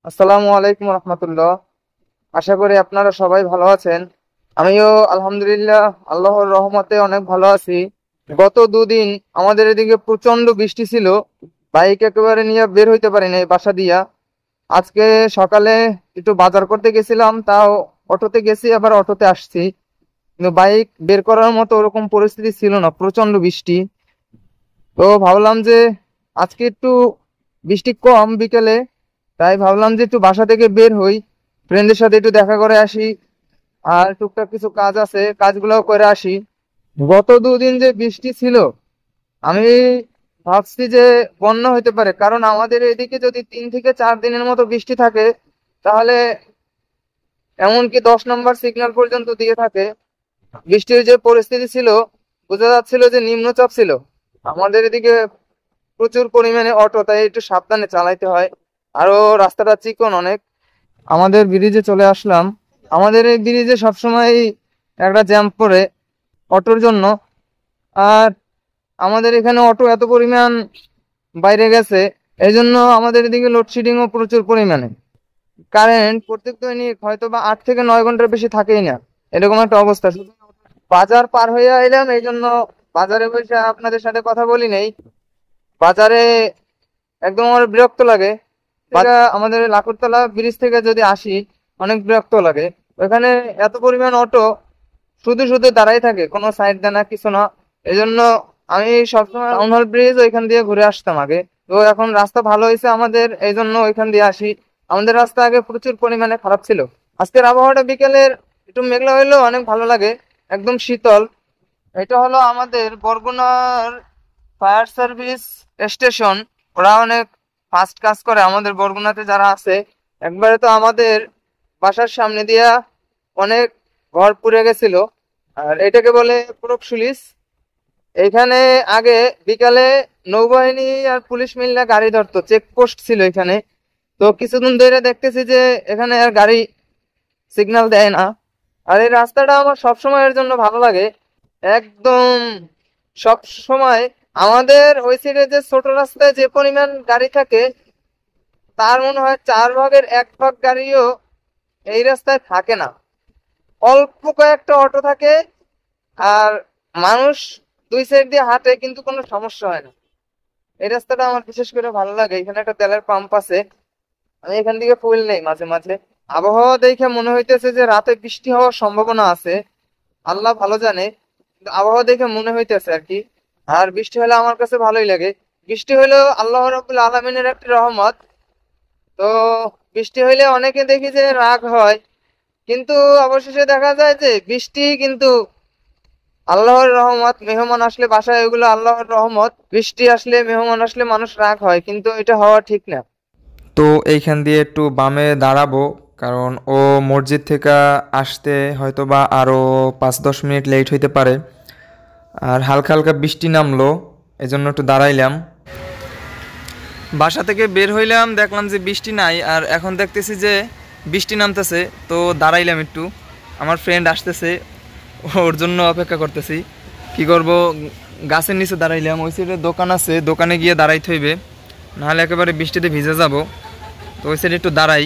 আসসালামু আলাইকুম রহমতুল্লাহ। আশা করি আপনারা সবাই ভালো আছেন। আমিও আলহামদুলিল্লাহ আল্লাহর রহমতে অনেক ভালো আছি। গত দুদিন আমাদের এদিকে প্রচন্ড বৃষ্টি ছিল, বাইক একেবারে নিয়ে বের হইতে পারি নাই বাসা দিয়া। আজকে সকালে একটু বাজার করতে গেছিলাম, তাও অটোতে গেছি আবার অটোতে আসছি, কিন্তু বাইক বের করার মতো ওরকম পরিস্থিতি ছিল না, প্রচন্ড বৃষ্টি। তো ভাবলাম যে আজকে একটু বৃষ্টি কম বিকেলে, তাই ভাবলাম যে একটু বাসা থেকে বের হই, ফ্রেন্ডের সাথে একটু দেখা করে আসি, আর টুকটাক কিছু কাজ আছে কাজগুলোও করে আসি। গত দুদিন যে বৃষ্টি ছিল, আমি ভাবছি যে বন্যা হইতে পারে, কারণ আমাদের এদিকে যদি 3 থেকে 4 দিনের মতো বৃষ্টি থাকে, তাহলে এমনকি 10 নম্বর সিগন্যাল পর্যন্ত দিয়ে থাকে। বৃষ্টির যে পরিস্থিতি ছিল, বোঝা যাচ্ছিল যে নিম্নচাপ ছিল আমাদের এদিকে, প্রচুর পরিমাণে অটো, তাই একটু সাবধানে চালাইতে হয়। আরো রাস্তাটা চিকন অনেক। আমাদের ব্রিজে চলে আসলাম। আমাদের এই ব্রিজে সবসময় একটা জ্যাম পড়ে অটোর জন্য। আর আমাদের এখানে অটো এত পরিমাণ বাইরে গেছে, এই জন্য আমাদের এদিকে লোডশেডিংও প্রচুর পরিমাণে। কারেন্ট প্রত্যেক দৈনিক হয়তো বা 8 থেকে 9 ঘন্টার বেশি থাকেই না, এরকম একটা অবস্থা। শুধু বাজার পার হয়ে এলাম, এই জন্য বাজারে বসে আপনাদের সাথে কথা বলি নেই। বাজারে একদম আমার বিরক্ত লাগে। আমাদের লাকুরতলা ব্রিজ থেকে যদি আসি, অনেক বিরক্ত লাগে। ওখানে এত পরিমাণ অটো শুধু শুধু দাঁড়াই থাকে, কোনো সাইড দেয় না, কিছু না। এই জন্য আমি সবসময় টাউন হল ব্রিজ ওইখান দিয়ে ঘুরে আসতাম আগে। তো এখন রাস্তা ভালো হয়েছে আমাদের, এই জন্য ওইখান দিয়ে আসি। আমাদের রাস্তা আগে প্রচুর পরিমাণে খারাপ ছিল। আজকের আবহাওয়াটা বিকেলের একটু মেঘলা হইলেও অনেক ভালো লাগে, একদম শীতল। এটা হলো আমাদের বরগুনার ফায়ার সার্ভিস স্টেশন। ওরা অনেক ফাস্ট কাজ করে আমাদের বরগুনাতে যারা আছে। একবারে তো আমাদের বাসার সামনে দিয়া অনেক ঘর পুড়ে গেছিল। আর এটাকে বলে প্রকসুলিস। এখানে আগে বিকালে নৌবাহিনী আর পুলিশ মিলে গাড়ি ধরতো, চেকপোস্ট ছিল এখানে। তো কিছুদিন ধরে দেখতেছি যে এখানে আর গাড়ি সিগন্যাল দেয় না। আর এই রাস্তাটা আমার সব সময়ের জন্য ভালো লাগে, একদম সব সময়। আমাদের ওই সাইডে যে ছোট রাস্তায় যে পরিমাণ গাড়ি থাকে, তার মনে হয় 4 ভাগের 1 ভাগ গাড়িও এই রাস্তায় থাকে না। অল্প কয়েকটা অটো থাকে, আর মানুষ দুই সাইড দিয়ে হাঁটে, কিন্তু কোনো সমস্যা হয় না। এই রাস্তাটা আমার বিশেষ করে ভালো লাগে। এখানে একটা তেলের পাম্প আছে, আমি এখান থেকে ফুল নেই মাঝে মাঝে। আবহাওয়া দেখে মনে হইতেছে যে রাতে বৃষ্টি হওয়ার সম্ভাবনা আছে, আল্লাহ ভালো জানে, কিন্তু আবহাওয়া দেখে মনে হইতেছে আর কি। আর বৃষ্টি হলে আমার কাছে ভালোই লাগে। বৃষ্টি হলেও আল্লাহ রাব্বুল আলামিনের একটি রহমত। তো বৃষ্টি হইলে অনেকে দেখি যে রাগ হয়, কিন্তু অবশেষে দেখা যায় যে বৃষ্টি কিন্তু আল্লাহর রহমত। মেহমান আসলে বাসায়, এগুলো আল্লাহর রহমত। বৃষ্টি আসলে, মেহমান আসলে মানুষ রাগ হয়, কিন্তু এটা হওয়া ঠিক না। তো এইখান দিয়ে একটু বামে দাঁড়াবো, কারণ ও মসজিদ থেকে আসতে হয়তো বা আরও 5-10 মিনিট লেট হইতে পারে। আর হালকা হালকা বৃষ্টি নামলো, এজন্য একটু দাঁড়াইলাম। বাসা থেকে বের হইলাম, দেখলাম যে বৃষ্টি নাই, আর এখন দেখতেছি যে বৃষ্টি নামতেছে। তো দাঁড়াইলাম একটু, আমার ফ্রেন্ড আসতেছে, ওর জন্য অপেক্ষা করতেছি। কি করব, গাছের নিচে দাঁড়াইলাম। ওই সাইডে দোকান আছে, দোকানে গিয়ে দাঁড়াইতে হইবে, নাহলে একেবারে বৃষ্টিতে ভিজে যাব। তো ওই সাইডে একটু দাঁড়াই।